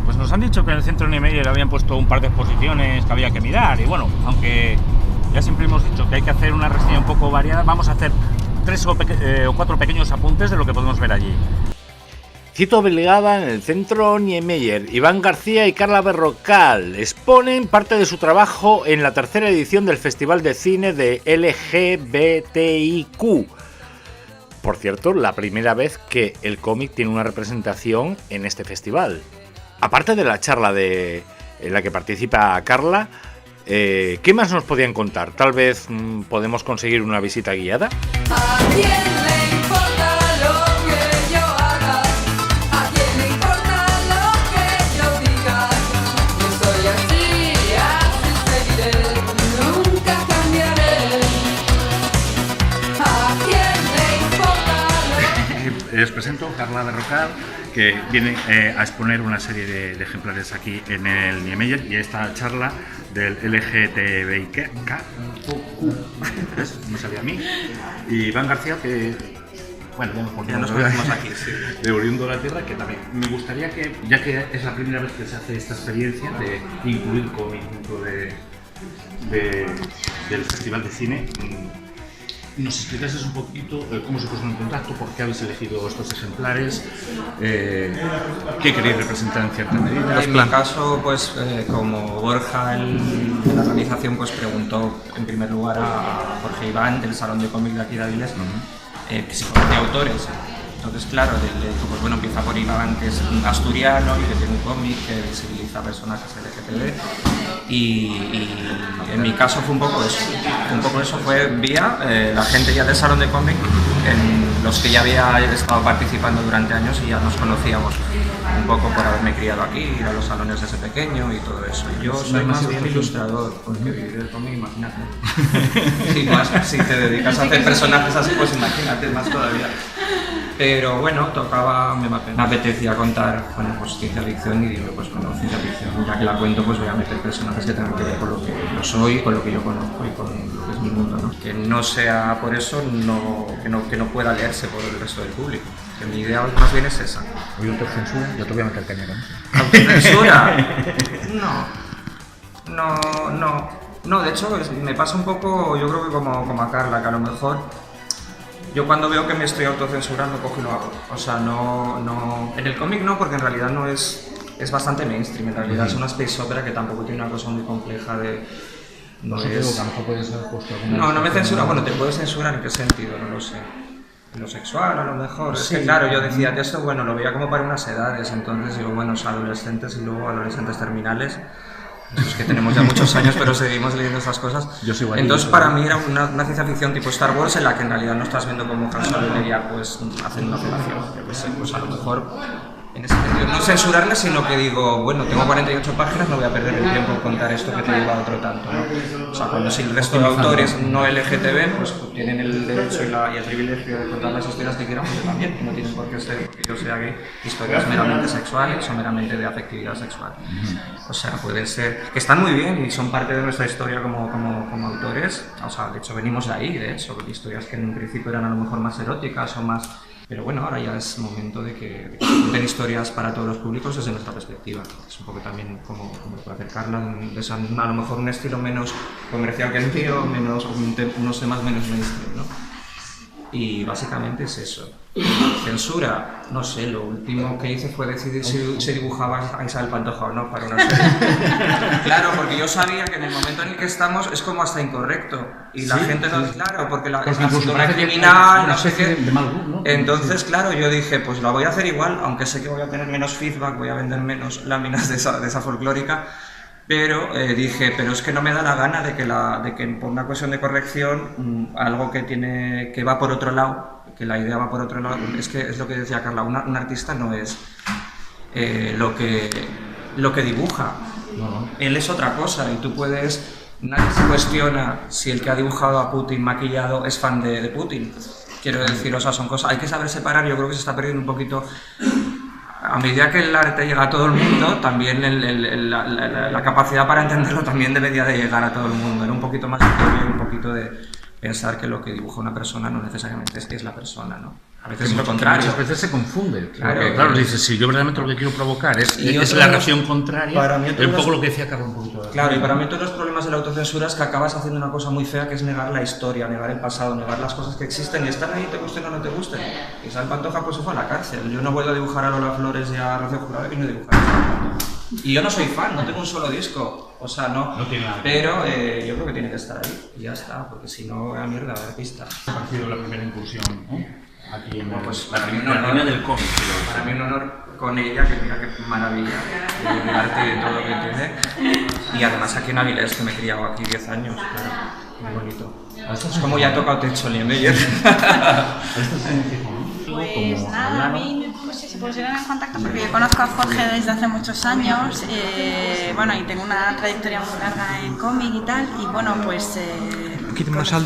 Pues nos han dicho que en el centro Niemeyer habían puesto un par de exposiciones que había que mirar. Y bueno, aunque ya siempre hemos dicho que hay que hacer una reseña un poco variada, vamos a hacer 3 o 4 pequeños apuntes de lo que podemos ver allí. Cita obligada en el centro Niemeyer. Iván García y Carla Berrocal exponen parte de su trabajo en la tercera edición del Festival de Cine de LGBTIQ. Por cierto, la primera vez que el cómic tiene una representación en este festival. Aparte de la charla en la que participa Carla, ¿qué más nos podían contar? Tal vez podemos conseguir una visita guiada. ¿A quién le importa lo que yo haga? ¿A quién le importa lo que yo diga? Yo soy así, así seguiré, nunca cambiaré. ¿A quién le importa lo Les presento Carla Berrocal, que viene a exponer una serie de ejemplares aquí en el Niemeyer, y esta charla del LGTBIQ, no sabía a mí, y Iván García, que bueno, ya nos conocemos aquí, sí, de Oriundo de la Tierra, que también me gustaría que, ya que es la primera vez que se hace esta experiencia de incluir cómic dentro del Festival de Cine, nos explicases un poquito cómo se puso en contacto, por qué habéis elegido estos ejemplares, qué queréis representar en cierta medida. En mi caso, pues como Borja, la organización, pues preguntó en primer lugar a Jorge Iván del Salón de Cómic de aquí de Avilés, que si conocía autores. Entonces, claro, le dijo, pues bueno, empieza por Iván, que es un asturiano y que tiene un cómic que visibiliza personajes LGTB. Y en mi caso fue un poco eso, fue vía la gente ya del Salón de Cómic, en los que ya había estado participando durante años y ya nos conocíamos un poco por haberme criado aquí, ir a los salones desde pequeño y todo eso. Y yo soy más bien ilustrador, porque vivir del cómic, imagínate. Y más si te dedicas a hacer personajes así, pues imagínate más todavía. Pero bueno, me apetecía contar, bueno, pues ciencia ficción, y digo, pues bueno, ciencia ficción, ya que la cuento, pues voy a meter personajes que tengan que ver con lo que yo soy, con lo que yo conozco y con lo que es mi mundo, ¿no? Que no sea por eso, que no pueda leerse por el resto del público. Que mi idea más bien es esa. ¿Hoy autocensura? Yo te voy a meter caña con eso. ¿Autocensura? No, de hecho me pasa un poco, yo creo que como a Carla, que a lo mejor yo cuando veo que me estoy autocensurando cojo y lo hago. O sea, no... En el cómic no, porque en realidad no es bastante mainstream, en realidad es una space opera que tampoco tiene una cosa muy compleja de... No sé, es... no puede ser puesto No me censura, bueno, te puedes censurar en qué sentido, no lo sé. En lo sexual a lo mejor, sí, es que claro, yo decía que esto, bueno, lo veía como para unas edades, entonces digo, bueno, adolescentes y luego adolescentes terminales. Es que tenemos ya muchos años, pero seguimos leyendo esas cosas. Yo soy entonces, para mí era una ciencia ficción tipo Star Wars, en la que en realidad no estás viendo cómo Han Solo y Leia pues hacen una relación. Yo qué sé, pues a lo mejor en ese sentido no censurarle, sino que digo, bueno, tengo 48 páginas, no voy a perder el tiempo en contar esto que te lleva otro tanto, ¿no? O sea, cuando si el resto de autores no LGTB, pues tienen el derecho y el privilegio de contar las historias que quieran, pues también, no tienen por qué ser, que yo sea gay, historias meramente sexuales o meramente de afectividad sexual. O sea, puede ser, que están muy bien y son parte de nuestra historia como autores, o sea, de hecho venimos de ahí, de hecho, historias que en un principio eran a lo mejor más eróticas o más... Pero bueno, ahora ya es momento de que se cuenten historias para todos los públicos desde nuestra perspectiva. Es un poco también como puede acercarla, a lo mejor un estilo menos comercial que el mío, unos temas menos mainstream, ¿no? Y básicamente es eso. Censura, no sé, lo último que hice fue decidir si se dibujaba a Isabel Pantoja o no para una serie. Claro, porque yo sabía que en el momento en el que estamos es como hasta incorrecto. Y la gente no, claro, porque es una criminal, no sé qué. Entonces, claro, yo dije, pues la voy a hacer igual, aunque sé que voy a tener menos feedback, voy a vender menos láminas de esa folclórica. Pero dije, pero es que no me da la gana de que por una cuestión de corrección, algo que va por otro lado, que la idea va por otro lado, es que es lo que decía Carla, un artista no es lo que dibuja, él es otra cosa, y tú puedes, nadie se cuestiona si el que ha dibujado a Putin maquillado es fan de Putin, quiero decir, o sea, son cosas, hay que saber separar, yo creo que se está perdiendo un poquito. A medida que el arte llega a todo el mundo, también la capacidad para entenderlo también debería de llegar a todo el mundo. Era un poquito más serio y un poquito de pensar que lo que dibuja una persona no necesariamente es la persona, ¿no? A veces es lo contrario. Muchas veces se confunde. Claro. Dices, si yo verdaderamente lo que quiero provocar es Y la otro- reacción contraria, para mí es otro un de poco los- lo que decía Carlos un poquito. Claro, y para mí todos los problemas de la autocensura es que acabas haciendo una cosa muy fea, que es negar la historia, negar el pasado, negar las cosas que existen y están ahí, te gusten o no te gusten. Isabel Pantoja pues se fue a la cárcel. Yo no vuelvo a dibujar a Lola Flores y a Rocío Jurado y no dibujar a Isabel Pantoja. Y yo no soy fan, no tengo un solo disco, o sea, no. No tiene nada. Pero yo creo que tiene que estar ahí y ya está, porque si no, a mierda, va a haber pistas. Ha sido la primera incursión, ¿no? Aquí en Pues la para mí un primera honor. línea del cómic. Para mí un honor con ella, que mira qué maravilla, de arte y de todo lo que tiene. Y además aquí en Avilés, que me he criado aquí 10 años, claro, muy bonito. Es como ya he tocado techo Niemeyer. Pues nada, a mí pues, se pusieron en contacto porque yo conozco a Jorge desde hace muchos años, bueno, y tengo una trayectoria muy larga en cómic y tal, y bueno, pues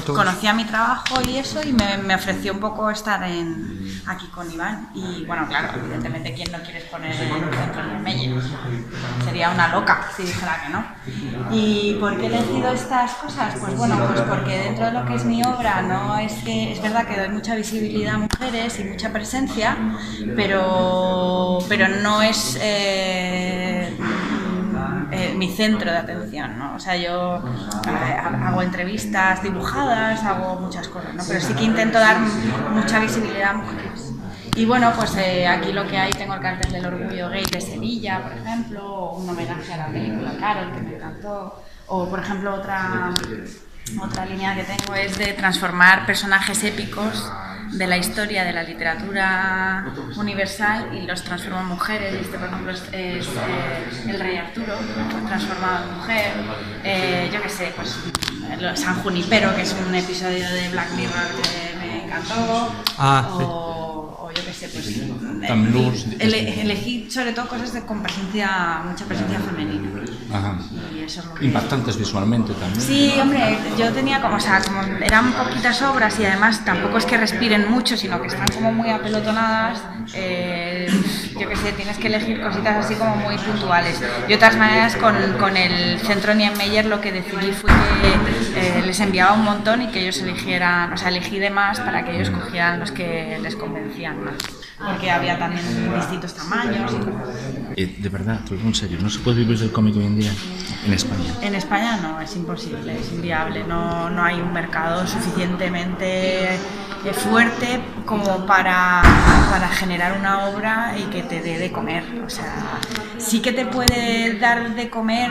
conocía mi trabajo y eso, y me ofreció un poco estar aquí con Iván, y bueno, claro, evidentemente, ¿quién no quieres poner dentro de Meyer? Sería una loca si dijera que no. ¿Y por qué he elegido estas cosas? Pues bueno, pues porque dentro de lo que es mi obra, no es que es verdad que doy mucha visibilidad a mujeres y mucha presencia, pero no es mi centro de atención, ¿no? O sea, yo hago entrevistas dibujadas, hago muchas cosas, ¿no? Pero sí que intento dar mucha visibilidad a mujeres. Y bueno, pues aquí lo que hay, tengo el cartel del orgullo gay de Sevilla, por ejemplo, o un homenaje a la película Carol, que me encantó, o por ejemplo otra línea que tengo es de transformar personajes épicos de la historia de la literatura universal y los transformo en mujeres. Este, por ejemplo, es el rey Arturo, transformado en mujer. Yo qué sé, pues San Junipero, que es un episodio de Black Mirror que me encantó. O yo qué sé, pues elegí sobre todo cosas con mucha presencia femenina. Ajá. Y eso es lo que... Impactantes visualmente también. Sí, hombre, yo tenía como eran poquitas obras y además tampoco es que respiren mucho, sino que están como muy apelotonadas. Yo qué sé, tienes que elegir cositas así como muy puntuales. De todas maneras, con el Centro Niemeyer lo que decidí fue que les enviaba un montón y que ellos eligieran, o sea, elegí de más para que ellos cogieran los que les convencían más. Porque había también distintos tamaños y cosas así. De verdad, te lo digo en serio, ¿no se puede vivir del cómic hoy en día en España? En España no, es imposible, es inviable, no hay un mercado suficientemente fuerte como para generar una obra y que te dé de comer. O sea, sí que te puede dar de comer,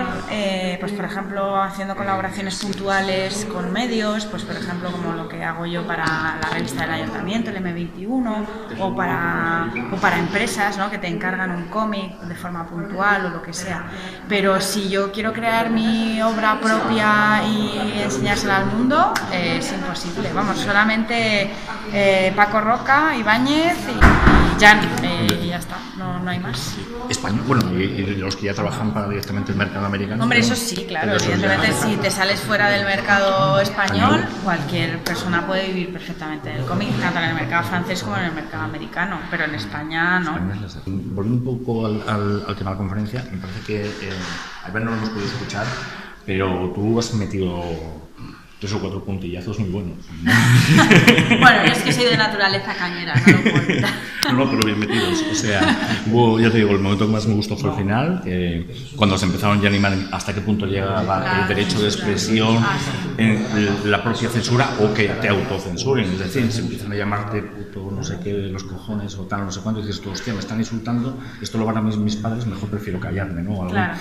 pues por ejemplo, haciendo colaboraciones puntuales con medios, pues por ejemplo como lo que hago yo para la revista del Ayuntamiento, el M21, o para empresas, ¿no?, que te encargan un cómic de forma puntual o lo que sea. Pero si yo quiero crear mi obra propia y enseñársela al mundo, es imposible. Vamos, solamente Paco Roca, Ibáñez y Jan, y ya está, no hay más. España, bueno, y los que ya trabajan para directamente el mercado americano. Hombre, ¿no? eso sí, claro, Pero eso evidentemente ya- si te sales fuera del mercado español, cualquier persona puede vivir perfectamente del cómic, tanto en el mercado francés como en el mercado americano, pero en España no. España es la- Volviendo un poco al tema de la conferencia, me parece que a ver, no lo hemos podido escuchar, pero tú has metido 3 o 4 puntillazos muy buenos. Bueno, yo es que soy de naturaleza cañera, no lo puedo evitar. No, pero bien metidos. O sea, ya te digo, el momento que más me gustó fue el final, cuando se empezaron ya a animar hasta qué punto llegaba el derecho de expresión, en la propia censura o que te autocensuren. Es decir, se empiezan a llamarte puto, no sé qué, los cojones o tal, no sé cuánto, y dices tú, hostia, me están insultando, esto lo van a mis padres, mejor prefiero callarme, ¿no? Algo. Claro.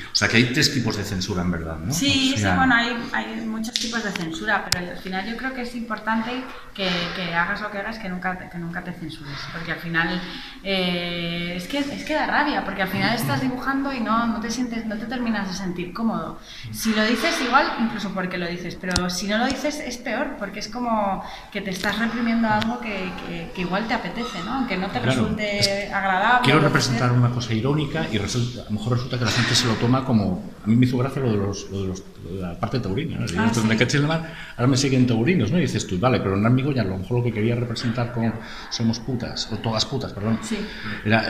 O sea, que hay 3 tipos de censura, en verdad, ¿no? Sí, O sea, sí, bueno, hay muchos tipos de censura, pero al final yo creo que es importante que hagas lo que hagas, que nunca te censures, porque al final es que da rabia, porque al final estás dibujando y no te terminas de sentir cómodo. Si lo dices igual, incluso porque lo dices, pero si no lo dices es peor, porque es como que te estás reprimiendo algo que igual te apetece, ¿no? Aunque no te Claro, resulte agradable. quiero o lo que representar sea. una cosa irónica y a lo mejor resulta que la gente se lo toma como... A mí me hizo gracia lo de la parte taurina, ¿no? Ah, sí. Me caché en la mar, ahora me siguen taurinos, ¿no? Y dices tú, vale, pero en amigo ya a lo mejor lo que quería representar con somos putas, o todas putas, perdón, Sí. era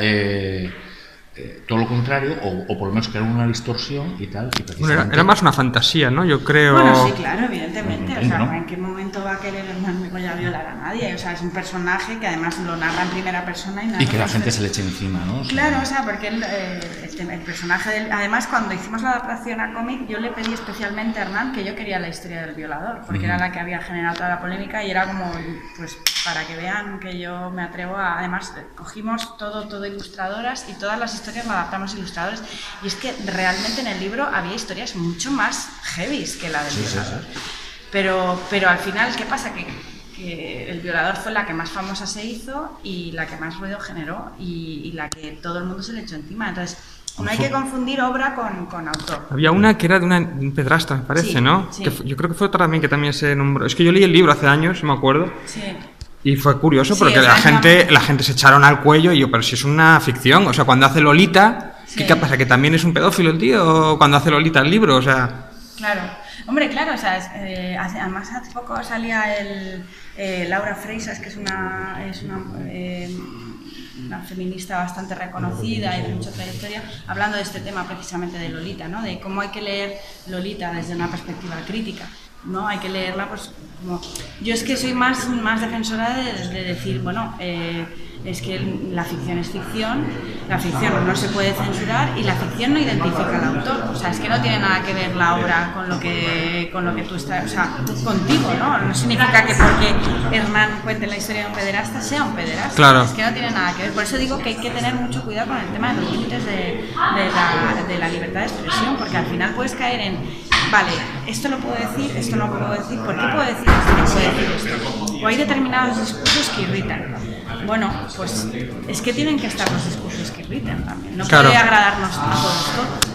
todo lo contrario, o por lo menos crear una distorsión y tal. Y Bueno, precisamente... era más una fantasía, ¿no? Yo creo... Bueno, sí, claro, evidentemente. O sea, ¿no? ¿en qué momento va a querer Hernán Begoña violar a nadie? O sea, es un personaje que además lo narra en primera persona y, Y que la gente se le eche encima, ¿no? O sea, Claro, o sea, porque el personaje del... Además, cuando hicimos la adaptación a cómic, yo le pedí especialmente a Hernán que yo quería la historia del violador, porque era la que había generado toda la polémica y era como, pues, para que vean que yo me atrevo a... Además, cogimos todo ilustradoras y todas las historias las adaptamos a ilustradores. Y es que realmente en el libro había historias mucho más heavies que la del violador. Pero al final, ¿qué pasa? Que el violador fue la que más famosa se hizo y la que más ruido generó y la que todo el mundo se le echó encima. Entonces, no hay que confundir obra con autor. Había una que era de un pedrasta, me parece, Sí, ¿no? sí. Yo creo que fue otra también que también se nombró. Es que yo leí el libro hace años, me acuerdo. Sí. Y fue curioso Sí, porque o sea, la gente se echaron al cuello y yo, pero si es una ficción, o sea, cuando hace Lolita, Sí. ¿qué pasa? ¿Que también es un pedófilo el tío? ¿O cuando hace Lolita el libro? O sea... Claro, hombre, claro, o sea, además hace poco salía Laura Freisas, que es una feminista bastante reconocida y de mucha trayectoria, hablando de este tema precisamente de Lolita, ¿no? De cómo hay que leer Lolita desde una perspectiva crítica, ¿no? Hay que leerla, pues, como... Yo es que soy más defensora de decir, bueno, es que la ficción es ficción, la ficción no se puede censurar y la ficción no identifica al autor. O sea, es que no tiene nada que ver la obra con lo que tú estás, o sea, contigo, ¿no? No significa que porque Hernán cuente la historia de un pederasta sea un pederasta. Claro. Es que no tiene nada que ver. Por eso digo que hay que tener mucho cuidado con el tema de los límites de la libertad de expresión, porque al final puedes caer en, vale, esto lo puedo decir, esto no lo puedo decir, ¿por qué puedo decir esto y no puedo decir esto? O hay determinados discursos que irritan. Bueno, pues es que tienen que estar los discursos que irritan también. No Claro. puede agradarnos a todos todo.